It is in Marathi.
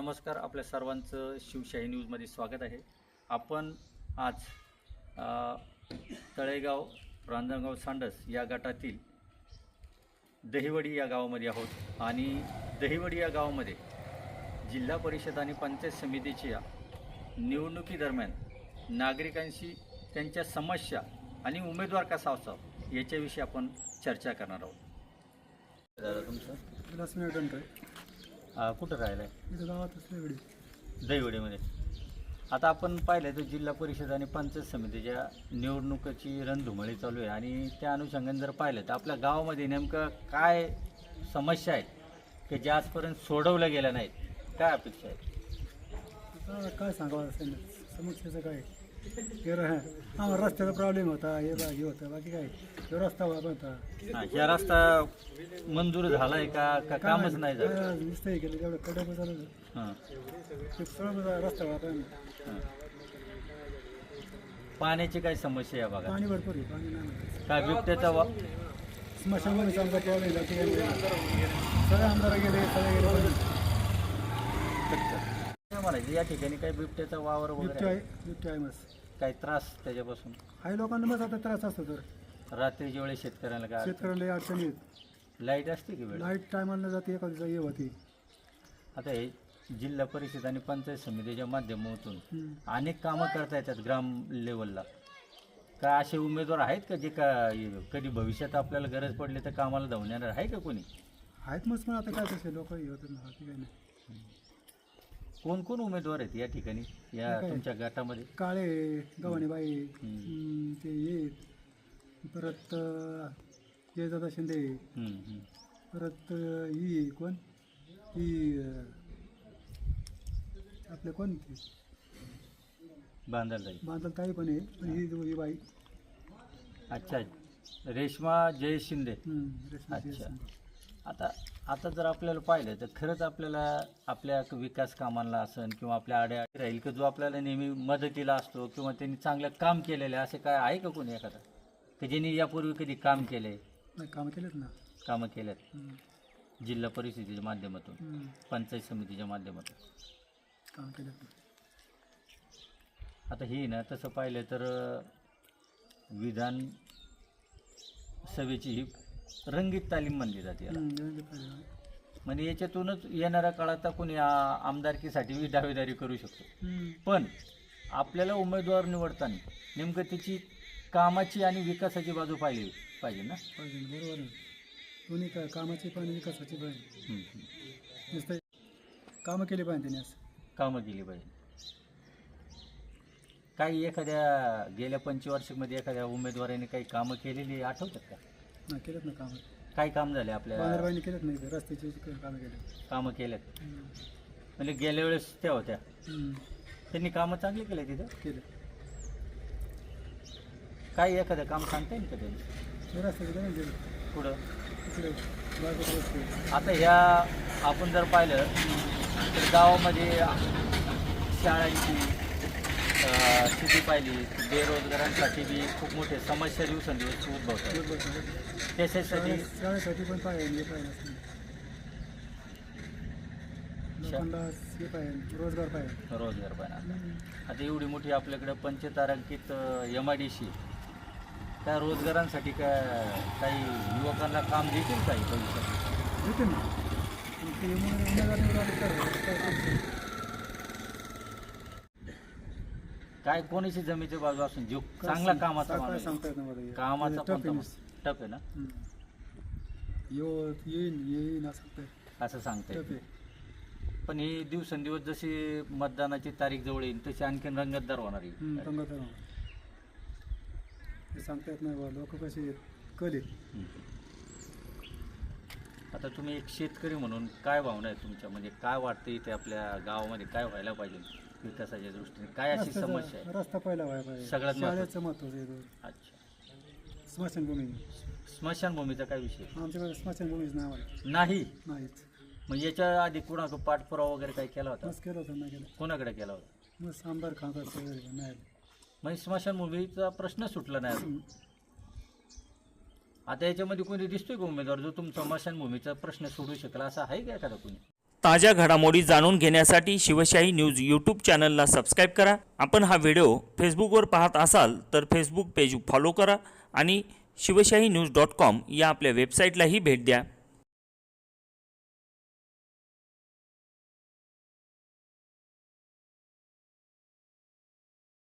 नमस्कार, आपल्या सर्वांचं शिवशाही न्यूजमध्ये स्वागत आहे. आपण आज तळेगाव रांजणगाव सांडस या गटातील दहिवडी या गावामध्ये आहोत आणि दहिवडी या गावामध्ये जिल्हा परिषद आणि पंचायत समितीच्या निवडणुकीदरम्यान नागरिकांशी त्यांच्या समस्या आणि उमेदवार कसा असावा याच्याविषयी आपण चर्चा करणार आहोत. दादा तुमचं कुठं राहिलं आहे? इथं गावातच दहिवडीमध्ये. आता आपण पाहिलं तर जिल्हा परिषद आणि पंचायत समितीच्या निवडणुकीची रणधुमाळी चालू आहे आणि त्या अनुषंगाने जर पाहिलं तर आपल्या गावामध्ये नेमकं काय समस्या आहेत की ज्या आजपर्यंत सोडवल्या गेल्या नाहीत, काय अपेक्षा आहेत? काय सांगावं असेल समस्येचं काय आम्हाला रस्त्याचा प्रॉब्लेम होता, हे होतं, बाकी काय तो रस्ता होता. हा रस्ता मंजूर झाला आहे का कामच नाही झालं? नुसतं केलं तेवढं कडक झालं. हां ते सरळ रस्ता होता. पाण्याची काय समस्या आहे बघा? पाणी भरपूर आहे, पाणी नाही. काय बिबट्याचा स्मशानभूमीचा आमचा प्रॉब्लेम सगळे आमदार गेले, सगळे गेले. म्हणायचं या ठिकाणी काही बिबट्याचा वावर वगैरे आहे? बिबटे आहे मस्त. काही त्रास त्याच्यापासून? काही लोकांना मग आता त्रास असतो. तर रात्रीच्या वेळेस शेतकऱ्याला काय शेतकऱ्याला अडचणी येत. लाईट असते की वेळ? लाईट टायमाला जाते, एका दिवसा ये होती. आता हे जिल्हा परिषद आणि पंचायत समितीच्या माध्यमातून अनेक कामं करता येतात ग्राम लेवलला. काय असे उमेदवार आहेत का जे कधी भविष्यात आपल्याला गरज पडली तर कामाला धावून येणार आहे का कोणी? आहेत मस्त, पण आता काय तसे लोक होत नाही, काय नाही. कोण कोण उमेदवार आहेत या ठिकाणी या तुमच्या गटामध्ये? काळे, गव्हाणेबाई, ते ये, परत जयदादा शिंदे, परत ही कोण, ही आपले कोण ती बांधलताई पण आहे, पण ही बाई. अच्छा, रेश्मा जय शिंदे. अच्छा, आता जर आपल्याला पाहिलं तर खरंच आपल्याला आपल्या विकास कामांना असन किंवा आपल्या आड्या राहील की जो आपल्याला नेहमी मदतीला असतो किंवा त्यांनी चांगलं काम केलेलं आहे, असे काय आहे का कोणी एखादा की ज्यांनी यापूर्वी कधी काम केलंय? नाही, कामं केलेत ना. कामं केल्यात जिल्हा परिषदेच्या माध्यमातून, पंचायत समितीच्या माध्यमातून काम केलेत. आता ही ना तसं पाहिलं तर विधान सभेची ही रंगीत तालीम मानली जाते याला. म्हणजे याच्यातूनच येणाऱ्या काळात कोणी आमदारकीसाठी दावेदारी करू शकतो. पण आपल्याला उमेदवार निवडताना नेमकं त्याची कामाची आणि विकासाची बाजू पाहिली पाहिजे ना. बरोबर आहे. दोन्ही काय, कामाची पण विकासाची पाहिजे. नुसतं कामं केली पाहिजे त्यांनी, असं कामं केली पाहिजे. काही एखाद्या गेल्या 25 वर्षामध्ये एखाद्या उमेदवाराने काही कामं केलेली आठवतात का? नाही केलेत ना कामं. काय काम झाले आपल्या? बांधरबाईंनी केलेत नाही, रस्त्याची कामं केले. कामं केलेत म्हणजे गेल्या वेळेस त्या होत्या, त्यांनी कामं चांगली केले तिथं केले. काय एखादं काम सांगता येईल का त्यांनी? रस्त्याचे नाही गेले पुढं तिकडे बाजूला रस्ते. आता ह्या आपण जर पाहिलं तर गावामध्ये शाळांची स्थिती पाहिली, बेरोजगारांसाठी बी खूप मोठे समस्या दिवसेंदिवस उद्भवतात. त्याच्यासाठी शाळेसाठी पण पाहिजे, लोकांना हे पाहिजे, रोजगार पाहिजे. रोजगार पाहिजे. आता एवढी मोठी आपल्याकडे पंचतारांकित MIDC त्या रोजगारांसाठी काही युवकांना काम देतील काही भविष्यात? देते ना. काय कोणाची जमीची बाजू असून जो चांगला कामाचा माणूस, सांगता येत नाही. कामाचा पण टप आहे ना, येईन असं सांगता टप येईल. आहे. पण ही दिवसेंदिवस जशी मतदानाची तारीख जवळ येईल तशी आणखीन रंगतदार होणार आहे. ते सांगता येत नाही. लोक कसे कले. आता तुम्ही एक शेतकरी म्हणून काय भावना आहे तुमच्या, म्हणजे काय वाटतं इथे आपल्या गावामध्ये काय व्हायला पाहिजे विकासाच्या दृष्टीने? काय अशी समस्या आहे? रस्ता पहिला व्हायला पाहिजे, सगळ्यात शाळेचं महत्त्वाचं आहे. अच्छा, स्मशानभूमी. स्मशानभूमीचा काय विषय? आमच्याकडे स्मशानभूमीच नाही, आम्हाला नाहीच. मग याच्या आधी कुणाकडे पाठपुरावा वगैरे काही केला होता? मस्त केलं होतं. नाही केलं. कोणाकडे केला होता? मस्त आमदार खासदार नाही. म्हणजे स्मशानभूमीचा प्रश्न सुटला नाही. आता याच्यामध्ये कोणी दिसतोय का उमेदवार जो तुमचा स्मशानभूमीचा प्रश्न सोडू शकेल, असा आहे का एखादा कोणी? ताज्या घडामोडी जाणून घेण्यासाठी शिवशाही न्यूज यूट्यूब चॅनलला सबस्क्राईब करा. आपण हा व्हिडिओ फेसबुकवर पाहत असाल तर फेसबुक पेज फॉलो करा आणि शिवशाही न्यूज.com या आपल्या वेबसाईटलाही भेट द्या.